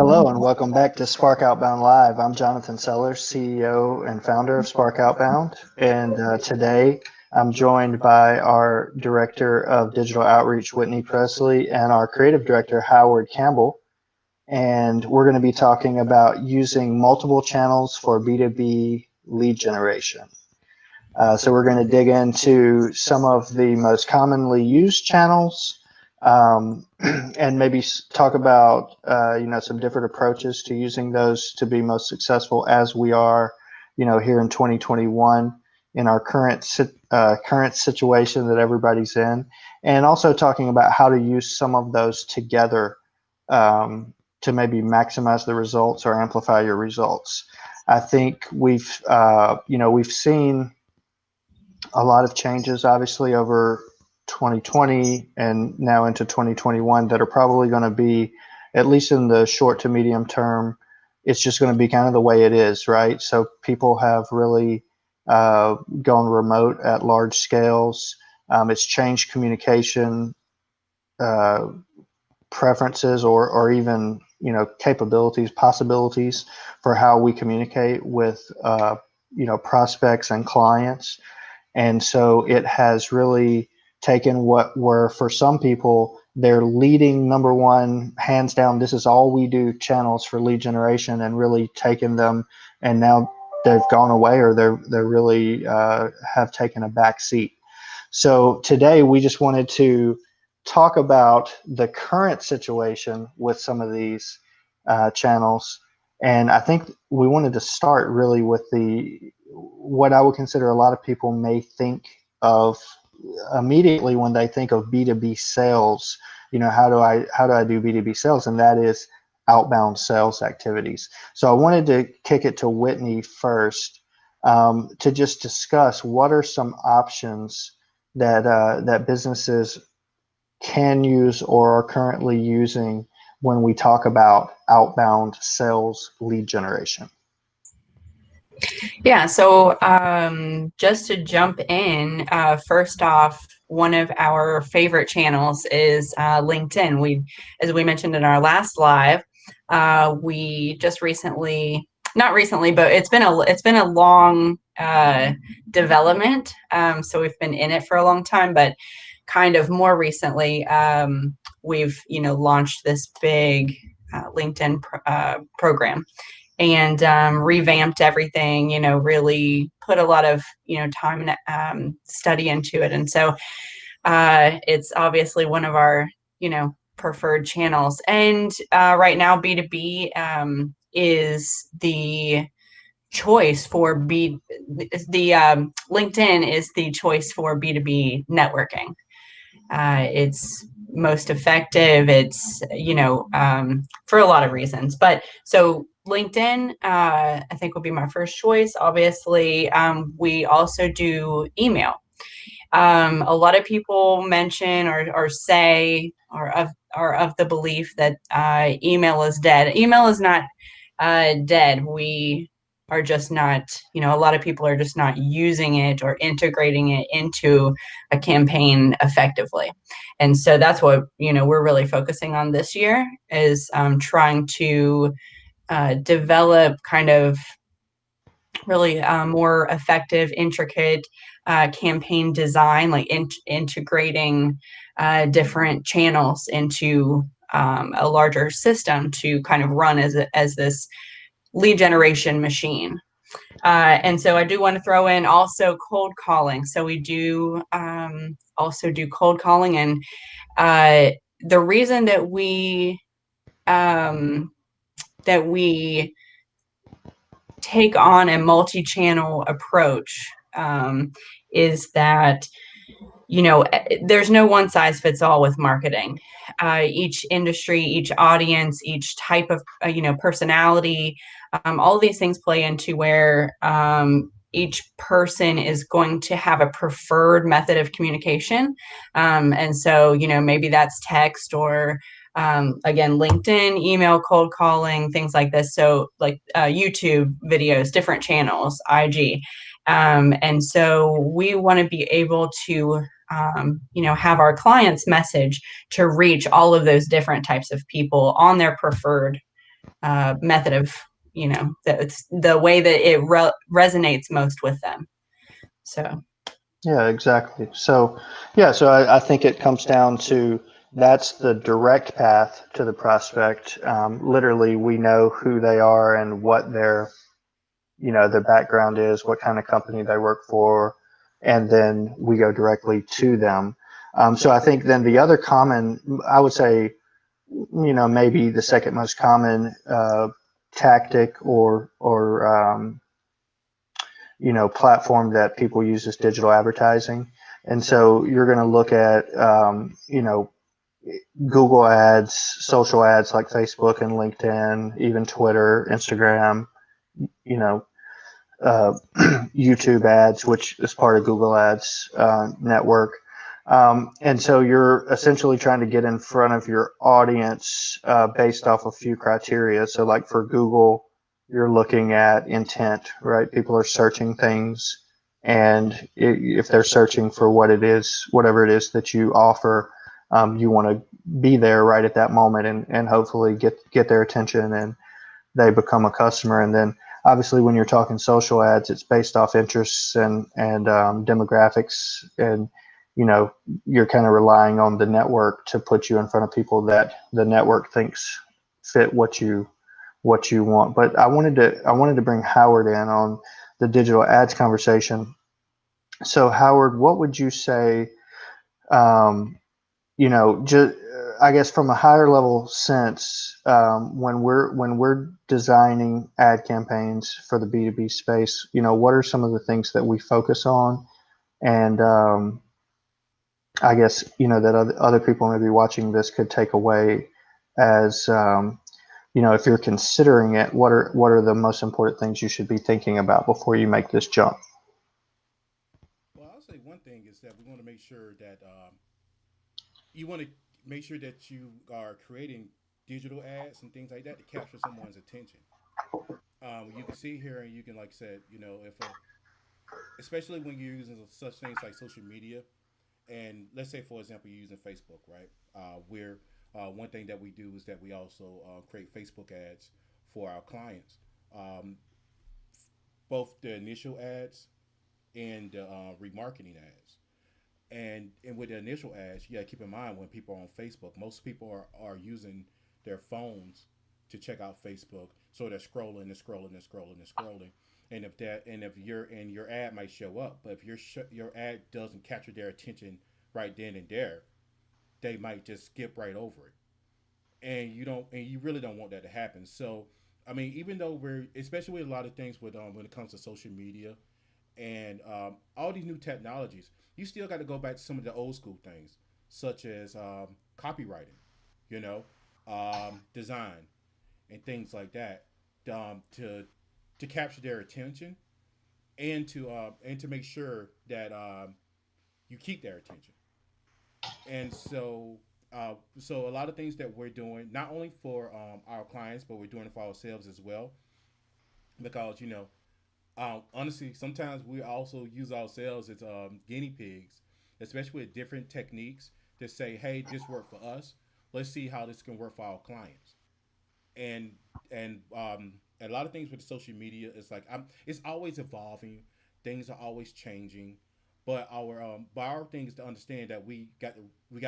Hello and welcome back to Spark Outbound Live. I'm Jonathan Sellers, CEO and founder of Spark Outbound. And today I'm joined by our Director of Digital Outreach, Whitney Pressley, and our Creative Director, Howard Campbell. And we're going to be talking about using multiple channels for B2B lead generation. So we're going to dig into some of the most commonly used channels, and maybe talk about some different approaches to using those to be most successful as we are here in 2021 in our current situation that everybody's in, and also talking about how to use some of those together to maybe maximize the results or amplify your results. I think we've seen a lot of changes obviously over 2020 and now into 2021 that are probably going to be, at least in the short to medium term, it's just going to be kind of the way it is, right? So people have really gone remote at large scales. It's changed communication preferences or even capabilities, possibilities for how we communicate with prospects and clients. And so it has really taken what were, for some people, their leading number one, hands down, this is all we do channels for lead generation, and really taken them, and now they've gone away, or they're really have taken a back seat. So today we just wanted to talk about the current situation with some of these channels. And I think we wanted to start really with what I would consider a lot of people may think of immediately when they think of B2B sales. How do I do B2B sales? And that is outbound sales activities. So I wanted to kick it to Whitney first, to just discuss what are some options that businesses can use or are currently using when we talk about outbound sales lead generation. Yeah, so just to jump in, first off, one of our favorite channels is LinkedIn. As we mentioned in our last live, we just recently, not recently, but it's been a long development. So we've been in it for a long time, but kind of more recently, we've launched this big LinkedIn program. And revamped everything, really put a lot of, time and study into it. And so it's obviously one of our, preferred channels. And right now, B2B is the choice for LinkedIn is the choice for B2B networking. It's most effective. It's, for a lot of reasons. But so LinkedIn, I think, would be my first choice. Obviously, we also do email. A lot of people mention or say or of the belief that email is dead. Email is not dead. We are just not, a lot of people are just not using it or integrating it into a campaign effectively. And so that's what, we're really focusing on this year, is trying to develop kind of really more effective, intricate campaign design, like integrating different channels into a larger system to kind of run as this lead generation machine. And so I do want to throw in also cold calling. So we do also do cold calling, and the reason that we take on a multi-channel approach is that there's no one size fits all with marketing. Each industry, each audience, each type of personality, all of these things play into where each person is going to have a preferred method of communication. And so, maybe that's text or again, LinkedIn, email, cold calling, things like this. So like YouTube videos, different channels, IG. And so we want to be able to, have our clients' message to reach all of those different types of people on their preferred method of, it's the way that it resonates most with them. So Yeah, exactly. So, yeah, so I think it comes down to that's the direct path to the prospect. Literally, we know who they are and what their background is, what kind of company they work for, and then we go directly to them. So I think then the other common, I would say, maybe the second most common tactic or platform that people use is digital advertising. And so you're going to look at, Google ads, social ads like Facebook and LinkedIn, even Twitter, Instagram, you know, uh, YouTube ads, which is part of Google Ads network. And so you're essentially trying to get in front of your audience based off a few criteria. So, like for Google, you're looking at intent, right? People are searching things, and if they're searching for what it is, whatever it is that you offer, you want to be there right at that moment and hopefully get their attention and they become a customer. And then obviously when you're talking social ads, it's based off interests and demographics, and you're kind of relying on the network to put you in front of people that the network thinks fit what you want. But I wanted to bring Howard in on the digital ads conversation. So Howard, what would you say, um, just I guess from a higher level sense, when we're designing ad campaigns for the B2B space, what are some of the things that we focus on, and I guess that other people maybe watching this could take away as if you're considering it, what are the most important things you should be thinking about before you make this jump? Well, I'll say one thing is that we want to make sure that you want to make sure that you are creating digital ads and things like that to capture someone's attention. You can see here, and you can, like I said, if especially when you're using such things like social media, and let's say, for example, you're using Facebook, right? Where one thing that we do is that we also create Facebook ads for our clients, um, both the initial ads and the remarketing ads. And with the initial ads, you got to keep in mind when people are on Facebook, most people are using their phones to check out Facebook, so they're scrolling and scrolling and scrolling and scrolling. And if your ad might show up, but if your ad doesn't capture their attention right then and there, they might just skip right over it. And you really don't want that to happen. So I mean, even though we're especially with a lot of things with when it comes to social media and all these new technologies, you still got to go back to some of the old school things, such as copywriting, you know, design, and things like that, to capture their attention and to make sure that you keep their attention. And so a lot of things that we're doing, not only for our clients, but we're doing it for ourselves as well, because honestly, sometimes we also use ourselves as guinea pigs, especially with different techniques to say, "Hey, this worked for us. Let's see how this can work for our clients." And and a lot of things with social media is like it's always evolving. Things are always changing, but our thing is to understand that we got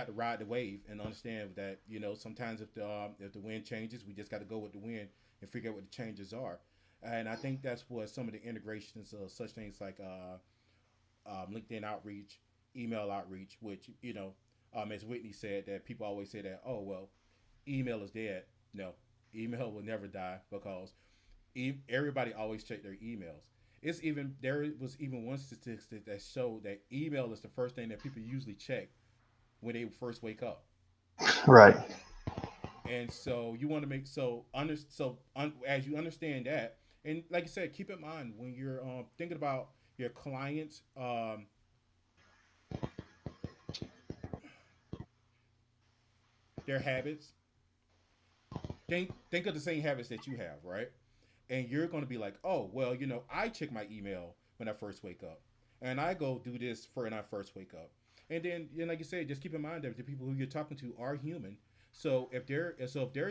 to ride the wave and understand that sometimes if the wind changes, we just got to go with the wind and figure out what the changes are. And I think that's what some of the integrations of such things like LinkedIn outreach, email outreach, which as Whitney said, that people always say that, oh well, email is dead. No, email will never die because everybody always check their emails. There was even one statistic that showed that email is the first thing that people usually check when they first wake up. Right. And so you want to make as you understand that, and like I said, keep in mind when you're thinking about your clients, their habits. Think of the same habits that you have, right? And you're going to be like, oh, well, I check my email when I first wake up, and I go do this for when I first wake up. And then, like you said, just keep in mind that the people who you're talking to are human. So if they're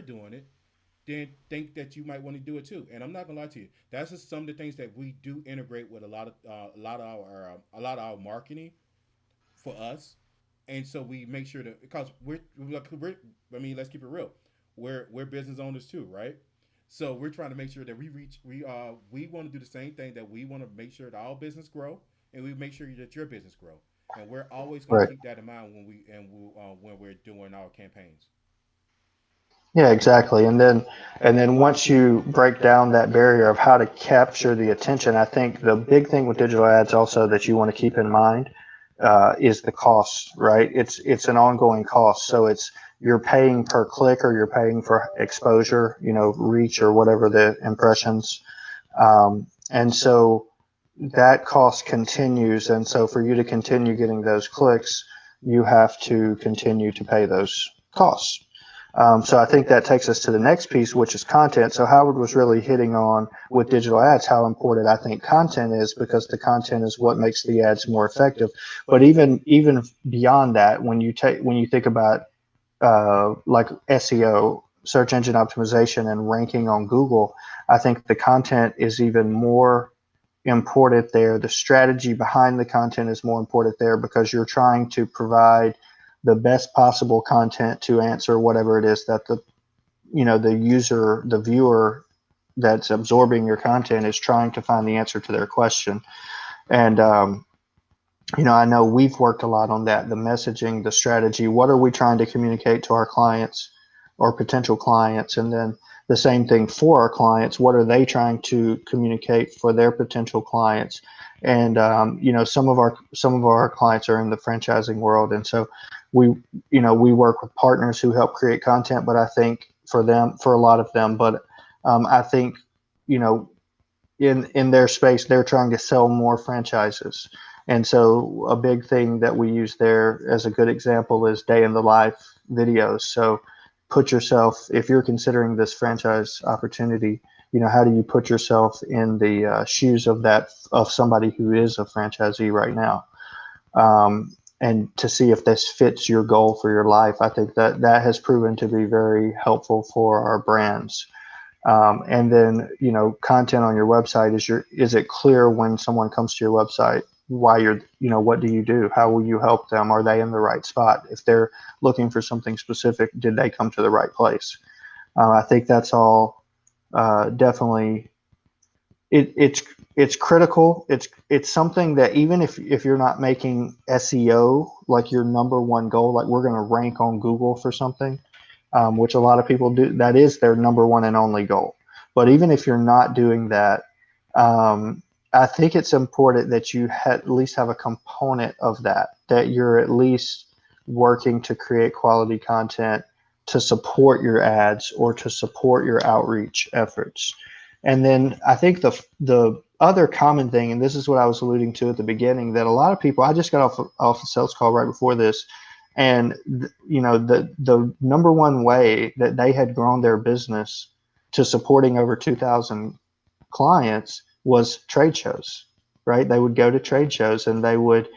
doing it, then think that you might want to do it too. And I'm not gonna lie to you, that's just some of the things that we do integrate with a lot of our marketing for us. And so we make sure that because we're I mean, let's keep it real. We're business owners too, right? So we're trying to make sure that we want to do the same thing, that we want to make sure that our business grow, and we make sure that your business grow. And we're always going to Right. keep that in mind when we're doing our campaigns. Yeah, exactly. And then once you break down that barrier of how to capture the attention, I think the big thing with digital ads also that you want to keep in mind is the cost, right? It's an ongoing cost. So it's you're paying per click or you're paying for exposure, reach or whatever the impressions. And so that cost continues. And so for you to continue getting those clicks, you have to continue to pay those costs. So I think that takes us to the next piece, which is content. So Howard was really hitting on with digital ads how important I think content is, because the content is what makes the ads more effective. But even beyond that, when you think about like SEO, search engine optimization, and ranking on Google, I think the content is even more important there. The strategy behind the content is more important there because you're trying to provide the best possible content to answer whatever it is that the user, the viewer that's absorbing your content is trying to find the answer to their question. And I know we've worked a lot on that, the messaging, the strategy. What are we trying to communicate to our clients or potential clients? And then the same thing for our clients. What are they trying to communicate for their potential clients? And some of our clients are in the franchising world, and so we work with partners who help create content. But I think for a lot of them, but I think you know in their space, they're trying to sell more franchises. And so a big thing that we use there as a good example is day in the life videos. So put yourself, if you're considering this franchise opportunity, how do you put yourself in the shoes of somebody who is a franchisee right now? And to see if this fits your goal for your life. I think that has proven to be very helpful for our brands. And then, content on your website, is it clear when someone comes to your website why what do you do? How will you help them? Are they in the right spot? If they're looking for something specific, did they come to the right place? I think that's all definitely it's critical. It's something that even if you're not making SEO like your number one goal, like we're going to rank on Google for something, which a lot of people do. That is their number one and only goal. But even if you're not doing that, I think it's important that you at least have a component of that you're at least working to create quality content to support your ads or to support your outreach efforts. And then I think the other common thing, and this is what I was alluding to at the beginning, that a lot of people, I just got off a sales call right before this, and the number one way that they had grown their business to supporting over 2,000 clients was trade shows, right? They would go to trade shows and they would,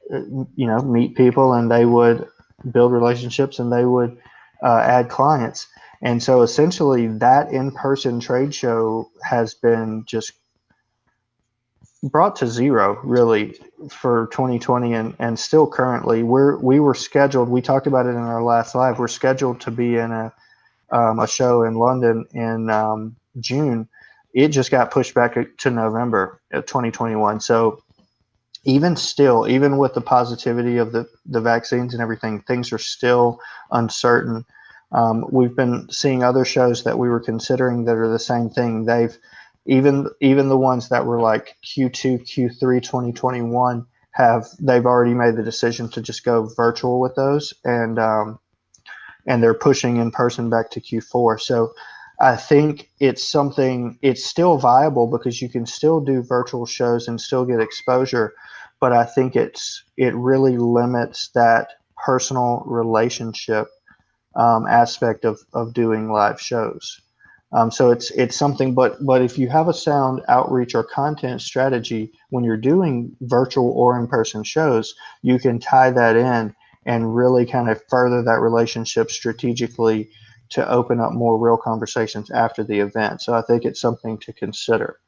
meet people, and they would build relationships, and they would add clients. And so essentially that in-person trade show has been just brought to zero really for 2020, and still currently we were scheduled, we talked about it in our last live, we're scheduled to be in a show in London in June. It just got pushed back to November of 2021. So even with the positivity of the vaccines and everything, things are still uncertain. We've been seeing other shows that we were considering that are the same thing. Even the ones that were like Q2, Q3 2021 they've already made the decision to just go virtual with those, and they're pushing in person back to Q4. So I think it's still viable because you can still do virtual shows and still get exposure, but I think it really limits that personal relationship aspect of doing live shows. So it's something, but if you have a sound outreach or content strategy when you're doing virtual or in-person shows, you can tie that in and really kind of further that relationship strategically to open up more real conversations after the event. So I think it's something to consider.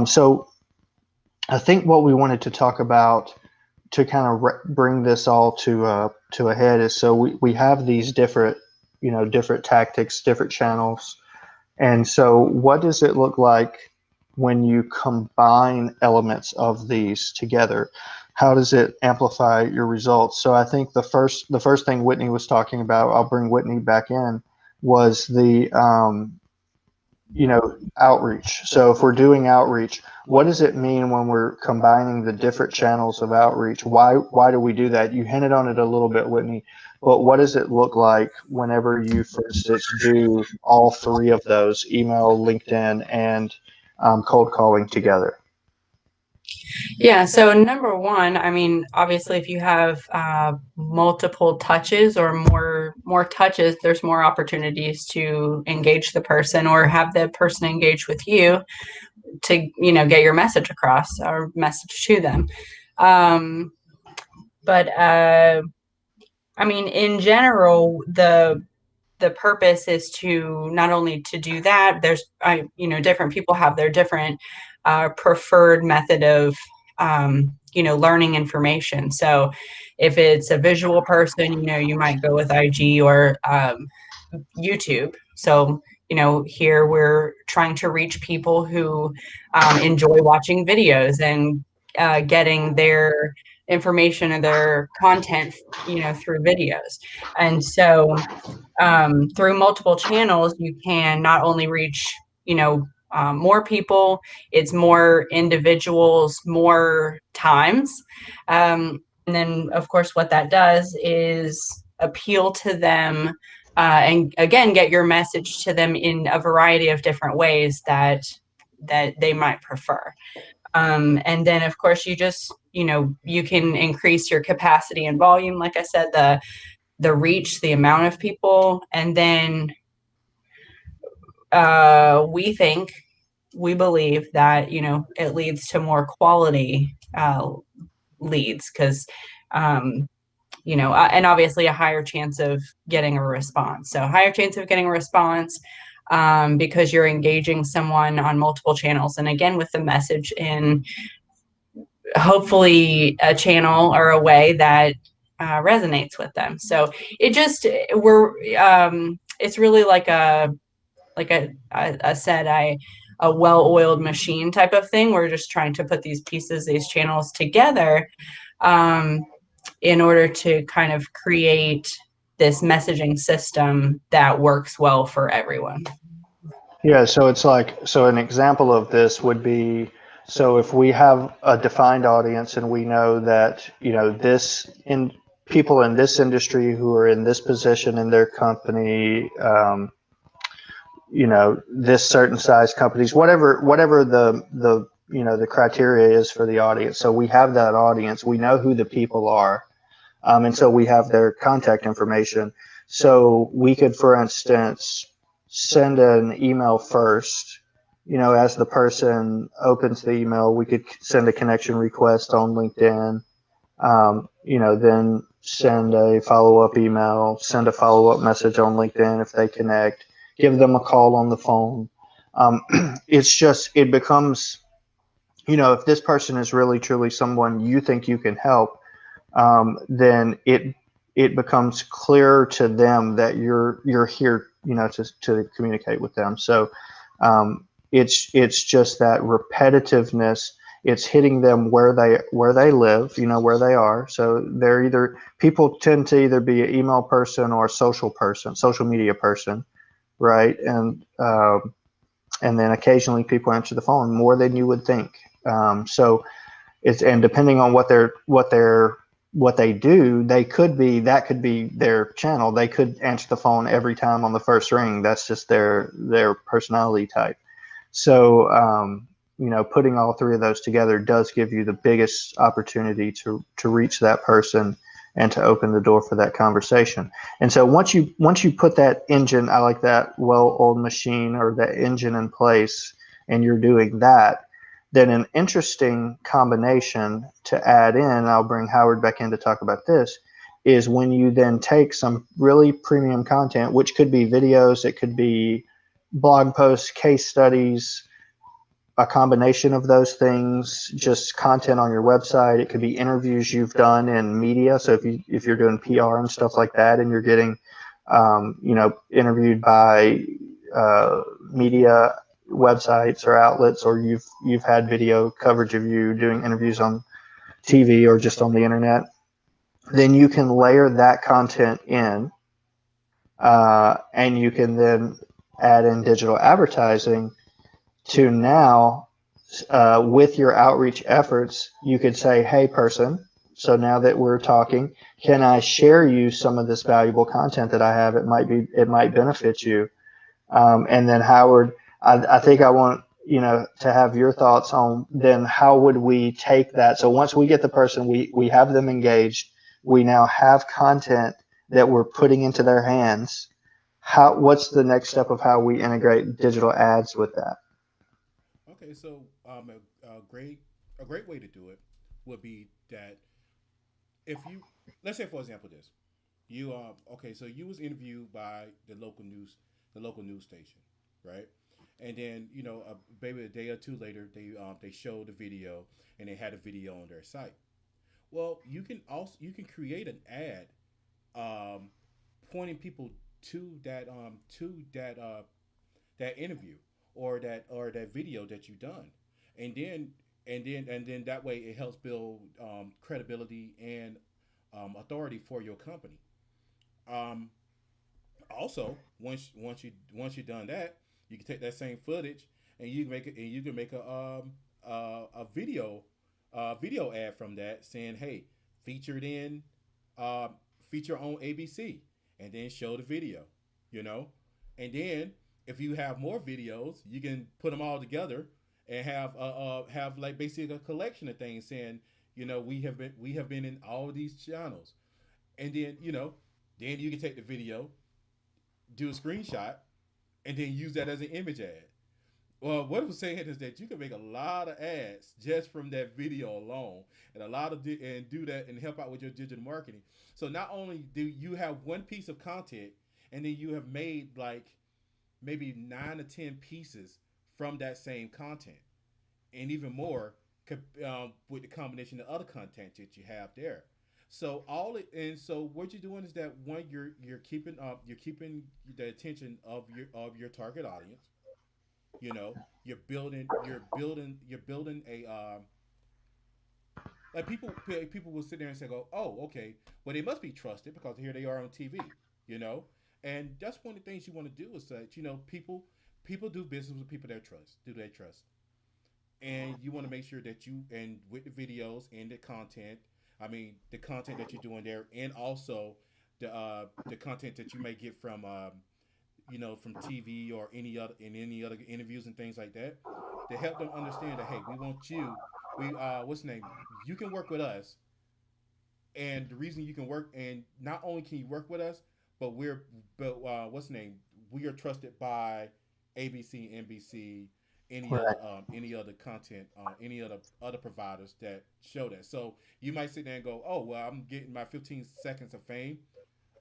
So I think what we wanted to talk about to kind of bring this all to a head is, so we have these different, different tactics, different channels. And so what does it look like when you combine elements of these together? How does it amplify your results? So I think the first thing Whitney was talking about, I'll bring Whitney back in, was the outreach. So if we're doing outreach, what does it mean when we're combining the different channels of outreach? Why do we do that? You hinted on it a little bit, Whitney, but what does it look like whenever you, for instance, do all three of those: email, LinkedIn, and cold calling together? Yeah, so number one, I mean, obviously, if you have multiple touches or more touches, there's more opportunities to engage the person or have the person engage with you to, get your message across or message to them. But I mean, in general, the purpose is to not only to do that. There's, different people have their different preferred method of, learning information. So if it's a visual person, you might go with IG or YouTube. So, here we're trying to reach people who enjoy watching videos and getting their information and their content, through videos. And so through multiple channels, you can not only reach, more people, it's more individuals, more times. And then, of course, what that does is appeal to them and again, get your message to them in a variety of different ways that they might prefer. And then, of course, you just, you can increase your capacity and volume. Like I said, the reach, the amount of people, and then we believe that it leads to more quality leads because and obviously a higher chance of getting a response. So higher chance of getting a response because you're engaging someone on multiple channels, and again with the message in hopefully a channel or a way that resonates with them. So it just it's really like a a well-oiled machine type of thing. We're just trying to put these pieces, these channels together in order to kind of create this messaging system that works well for everyone. Yeah, so it's like, so an example of this would be, so if we have a defined audience and we know that, this in people in this industry who are in this position in their company, this certain size companies, whatever the criteria is for the audience. So we have that audience, we know who the people are, and so we have their contact information. So we could, for instance, send an email first. As the person opens the email, we could send a connection request on LinkedIn. Then send a follow-up email, send a follow-up message on LinkedIn if they connect, give them a call on the phone. It becomes, if this person is really truly someone you think you can help, then it becomes clearer to them that you're here, to communicate with them. So it's just that repetitiveness. It's hitting them where they live, where they are. So people tend to either be an email person or a social media person, right? And then occasionally people answer the phone more than you would think. So and depending on what they do, that could be their channel. They could answer the phone every time on the first ring. That's just their personality type. So putting all three of those together does give you the biggest opportunity to reach that person and to open the door for that conversation. And so once you put that engine, I like that well-oiled machine or that engine in place, and you're doing that, then an interesting combination to add in, I'll bring Howard back in to talk about this, is when you then take some really premium content, which could be videos, it could be blog posts, case studies, a combination of those things, just content on your website. It could be interviews you've done in media. So if you're doing PR and stuff like that, and you're getting interviewed by media websites or outlets, or you've had video coverage of you doing interviews on TV or just on the internet, then you can layer that content in, and you can then add in digital advertising to now, with your outreach efforts, you could say, hey, person, so now that we're talking, can I share you some of this valuable content that I have? It might benefit you. And then Howard, I think I want, to have your thoughts on then how would we take that? So once we get the person, we have them engaged, we now have content that we're putting into their hands. What's the next step of how we integrate digital ads with that? Okay, so a great way to do it would be that if you, let's say for example this, you okay, so you was interviewed by the local news station, right? And then maybe a day or two later they showed the video, and they had a video on their site. Well, you can create an ad, um, pointing people to that interview, or that video that you've done, and then that way it helps build credibility and authority for your company. Um, Also, once you've done that, you can take that same footage, and you can make a video ad from that, saying, hey, featured in uh, feature on ABC, and then show the video, you know, and then if you have more videos, you can put them all together and have like basically a collection of things saying, we have been in all of these channels, and then you can take the video, do a screenshot, and then use that as an image ad. Well, what I'm saying is that you can make a lot of ads just from that video alone, and and do that and help out with your digital marketing. So not only do you have one piece of content, and then you have made like maybe 9 or 10 pieces from that same content, and even more with the combination of other content that you have there. So what you're doing is that one, you're keeping the attention of your target audience. You're building a like people will sit there and say, go, oh, okay, well, they must be trusted because here they are on TV. you know and that's one of the things you want to do is that people do business with people they trust, and you want to make sure that you, and with the videos and the content, I mean the content that you're doing there, and also the content that you may get from TV or any other interviews and things like that, to help them understand that, hey, we want you, we what's the name, you can work with us, and the reason you can work, and not only can you work with us, but what's the name, we are trusted by ABC, NBC, Right. any other content, any other providers that show that. So you might sit there and go, oh well, I'm getting my 15 seconds of fame.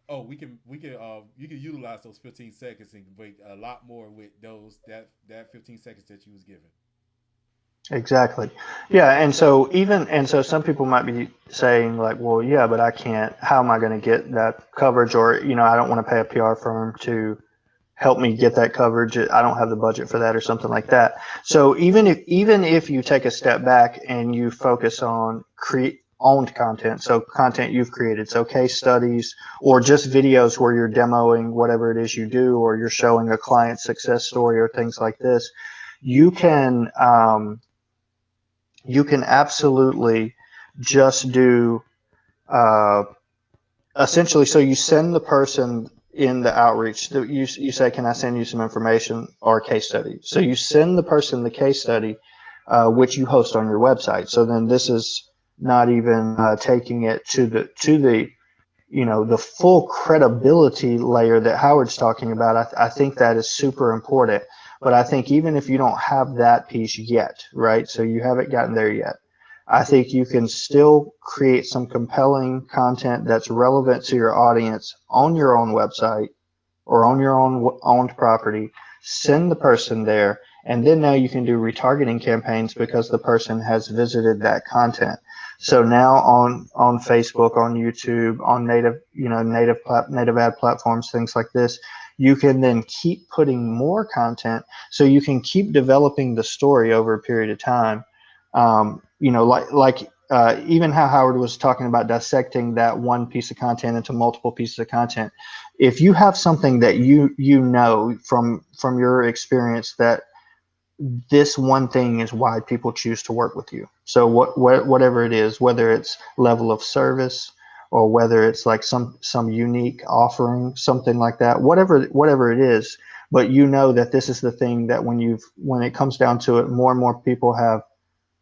Oh, we can you can utilize those 15 seconds and make a lot more with that 15 seconds that you was given. Exactly. Yeah, and so some people might be saying like, well, yeah, but I can't. How am I going to get that coverage? Or I don't want to pay a PR firm to help me get that coverage. I don't have the budget for that, or something like that. So even if you take a step back and you focus on create owned content, so content you've created, so case studies or just videos where you're demoing whatever it is you do, or you're showing a client success story or things like this, you can absolutely just do uh, essentially. So you send the person in the outreach that you say, can I send you some information or a case study? So you send the person the case study, which you host on your website. So then this is not even taking it to the the full credibility layer that Howard's talking about. I think that is super important. But I think even if you don't have that piece yet, right? So you haven't gotten there yet. I think you can still create some compelling content that's relevant to your audience on your own website or on your own owned property, send the person there, and then now you can do retargeting campaigns because the person has visited that content. So now on Facebook, on YouTube, on native ad platforms, things like this, you can then keep putting more content, so you can keep developing the story over a period of time. Even how Howard was talking about dissecting that one piece of content into multiple pieces of content. If you have something that you know from your experience that this one thing is why people choose to work with you. So whatever it is, whether it's level of service or whether it's like some unique offering, something like that, whatever it is, but you know that this is the thing that when it comes down to it, more and more people have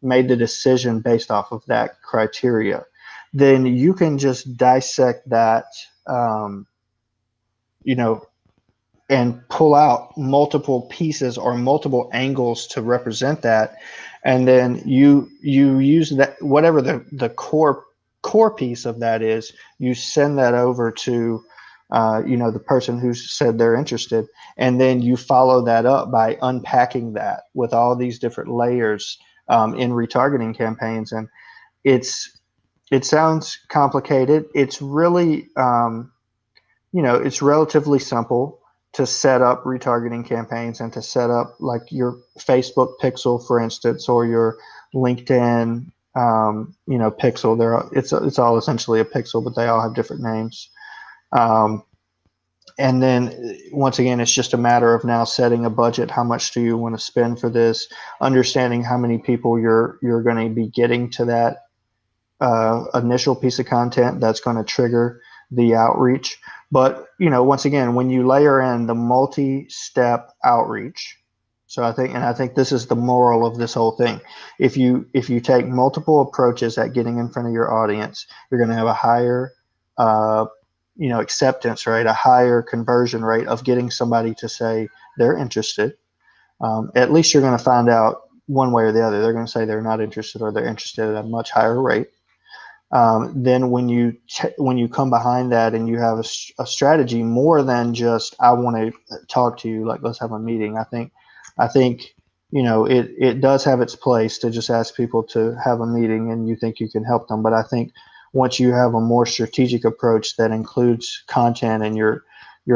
made the decision based off of that criteria, then you can just dissect that, you know, and pull out multiple pieces or multiple angles to represent that. And then you use that, whatever the core piece of that is, you send that over to, the person who said they're interested. And then you follow that up by unpacking that with all these different layers in retargeting campaigns. And it sounds complicated. It's really, it's relatively simple to set up retargeting campaigns and to set up like your Facebook pixel, for instance, or your LinkedIn, pixel. It's all essentially a pixel, but they all have different names. And then once again, it's just a matter of now setting a budget. How much do you want to spend for this? Understanding how many people you're going to be getting to that initial piece of content that's going to trigger the outreach. But once again, when you layer in the multi-step outreach, so I think this is the moral of this whole thing. If you take multiple approaches at getting in front of your audience, you're going to have a higher acceptance rate, a higher conversion rate of getting somebody to say they're interested. At least you're going to find out one way or the other. They're going to say they're not interested or they're interested at a much higher rate. Then when you come behind that and you have a strategy more than just, I want to talk to you, like let's have a meeting. I think it does have its place to just ask people to have a meeting and you think you can help them. But I think once you have a more strategic approach that includes content and you're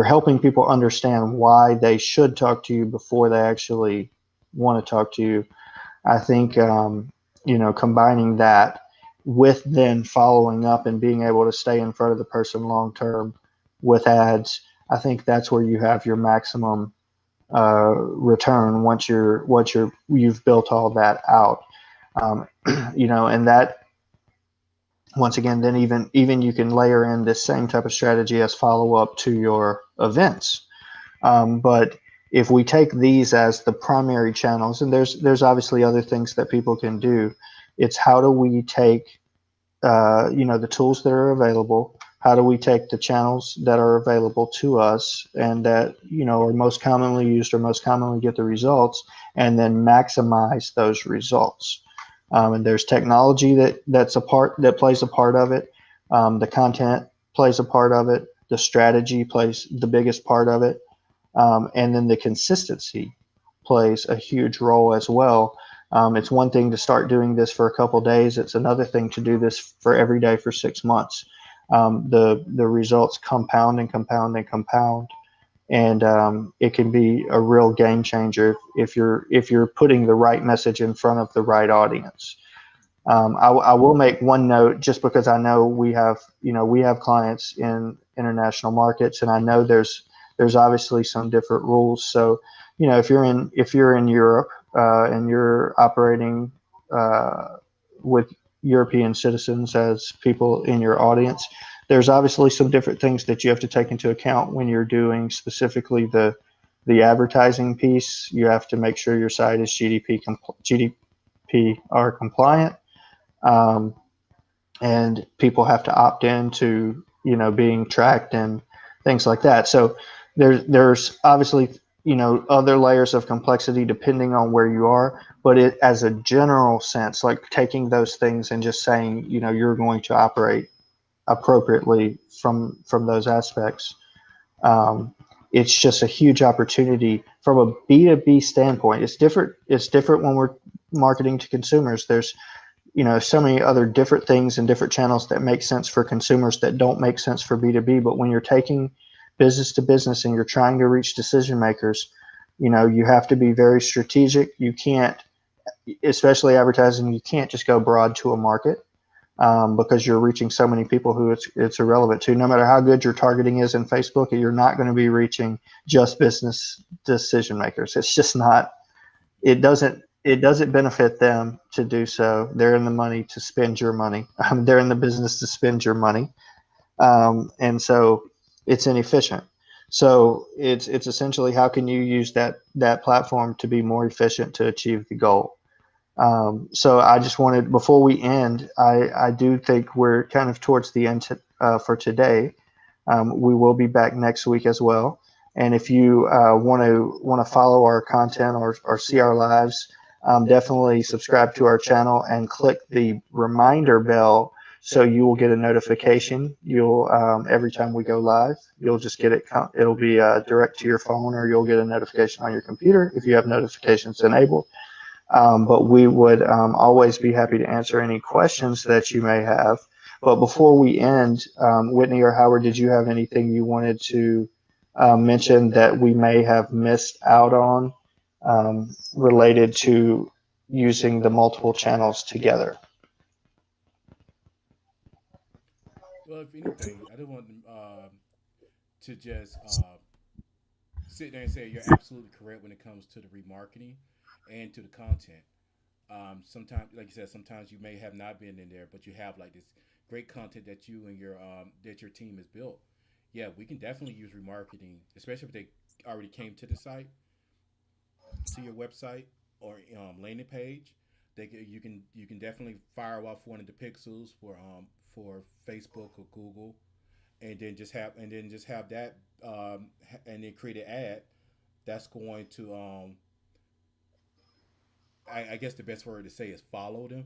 helping people understand why they should talk to you before they actually want to talk to you, I think combining that with then following up and being able to stay in front of the person long term with ads, I think that's where you have your maximum return once you've built all that out. And that, once again, then even you can layer in this same type of strategy as follow up to your events. But if we take these as the primary channels, and there's obviously other things that people can do, it's how do we take the tools that are available, how do we take the channels that are available to us and that are most commonly used or most commonly get the results, and then maximize those results. And there's technology that plays a part of it. The content plays a part of it. The strategy plays the biggest part of it. And then the consistency plays a huge role as well. It's one thing to start doing this for a couple of days. It's another thing to do this for every day for 6 months. The results compound and compound and compound. And it can be a real game changer if you're putting the right message in front of the right audience. I will make one note, just because I know we have clients in international markets, and I know there's obviously some different rules. So if you're in Europe and you're operating with European citizens as people in your audience, there's obviously some different things that you have to take into account when you're doing specifically the advertising piece. You have to make sure your site is GDPR compliant, and people have to opt in to being tracked and things like that. So there's obviously other layers of complexity depending on where you are. but it as a general sense, like taking those things and just saying, you're going to operate appropriately from those aspects. Um, it's just a huge opportunity from a B2B standpoint. It's different. It's different when we're marketing to consumers. There's, so many other different things and different channels that make sense for consumers that don't make sense for B2B. But when you're taking business to business and you're trying to reach decision makers, you have to be very strategic. You can't, especially advertising, you can't just go broad to a market. Because you're reaching so many people who it's irrelevant to. No matter how good your targeting is in Facebook, you're not going to be reaching just business decision makers. It's just not. It doesn't benefit them to do so. They're in the money to spend your money. They're in the business to spend your money, and so it's inefficient. So it's essentially, how can you use that platform to be more efficient to achieve the goal? So I just wanted, before we end, I do think we're kind of towards the end for today. We will be back next week as well. And if you want to follow our content or see our lives, definitely subscribe to our channel and click the reminder bell so you will get a notification. You'll every time we go live, you'll just get it. It'll be direct to your phone, or you'll get a notification on your computer if you have notifications enabled. But we would always be happy to answer any questions that you may have. But before we end, Whitney or Howard, did you have anything you wanted to mention that we may have missed out on related to using the multiple channels together? Well, if anything, I just want to just sit there and say you're absolutely correct when it comes to the remarketing and to the content. Sometimes, like you said, sometimes you may have not been in there, but you have like this great content that you and your team has built. Yeah, we can definitely use remarketing, especially if they already came to the site, to your website or landing page. You can definitely fire off one of the pixels for Facebook or Google, and then just have that, and then create an ad that's going to, I guess the best word to say is follow them.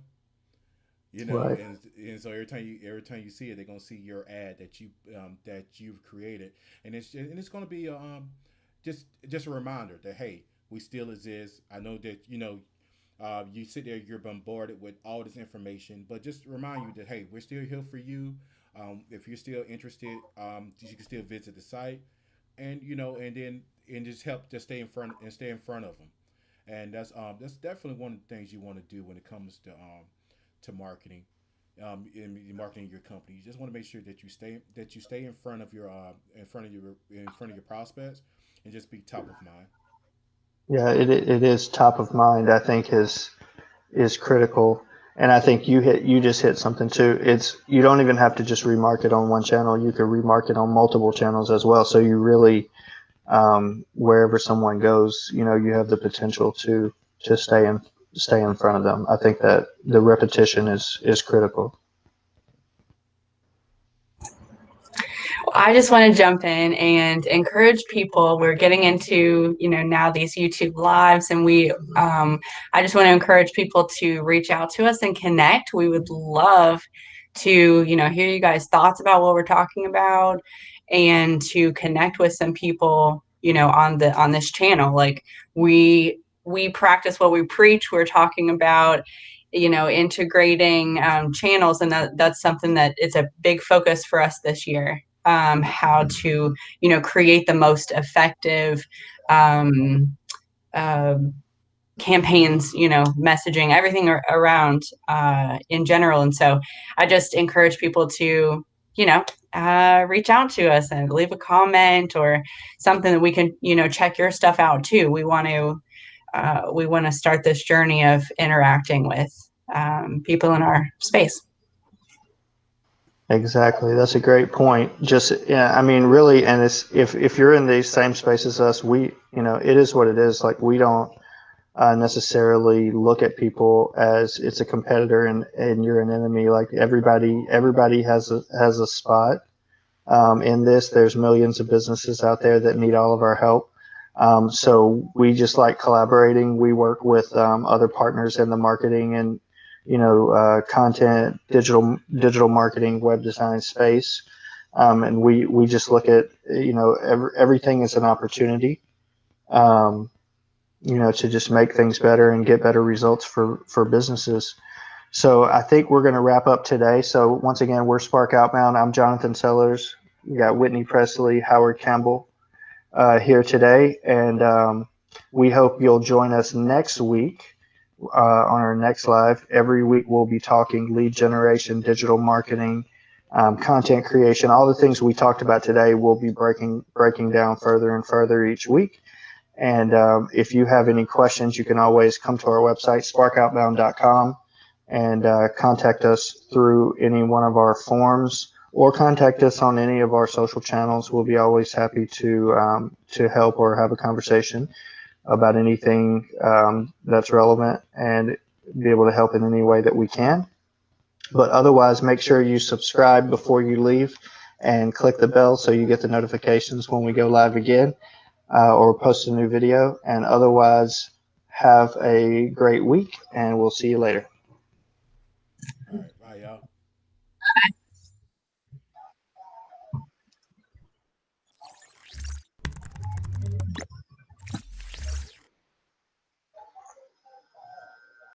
Right. And so every time you see it, they're gonna see your ad that you've created, and it's gonna be just a reminder that, hey, we still exist. I know that you sit there, you're bombarded with all this information, but just remind you that, hey, we're still here for you. If you're still interested, you can still visit the site, and just help to stay in front of them. And that's definitely one of the things you want to do when it comes to marketing, in marketing your company. You just want to make sure that you stay in front of your prospects, and just be top of mind. Yeah, it is top of mind. I think is critical. And I think you just hit something too. It's, you don't even have to just remarket on one channel. You can remarket on multiple channels as well. So you really, wherever someone goes, you have the potential to stay in front of them. I think that the repetition is critical. I just want to jump in and encourage people. We're getting into, now these YouTube lives, and I just want to encourage people to reach out to us and connect. We would love to, hear you guys' thoughts about what we're talking about, and to connect with some people, on this channel. Like, we practice what we preach. We're talking about, integrating channels, and that's something that is a big focus for us this year. How to, create the most effective um, uh, campaigns, messaging, everything around in general. And so I just encourage people to, reach out to us and leave a comment or something that we can, check your stuff out too. We want to start this journey of interacting with people in our space. Exactly. That's a great point. Just, yeah, I mean, really, and it's, if you're in the same space as us, it is what it is. Like, we don't necessarily look at people as it's a competitor and you're an enemy. Like, everybody has a spot. In this, there's millions of businesses out there that need all of our help. So we just like collaborating. We work with other partners in the marketing and content, digital marketing, web design space, and we just look at everything as an opportunity. Um, to just make things better and get better results for businesses. So I think we're going to wrap up today. So once again, we're Spark Outbound. I'm Jonathan Sellers. We got Whitney Pressley, Howard Campbell here today, and we hope you'll join us next week on our next live. Every week we'll be talking lead generation, digital marketing, content creation, all the things we talked about today. We'll be breaking down further and further each week. And if you have any questions, you can always come to our website, sparkoutbound.com, and contact us through any one of our forms or contact us on any of our social channels. We'll be always happy to help or have a conversation about anything that's relevant and be able to help in any way that we can. But otherwise, make sure you subscribe before you leave and click the bell so you get the notifications when we go live again. Or post a new video. And otherwise, have a great week, and we'll see you later. All right, bye, y'all.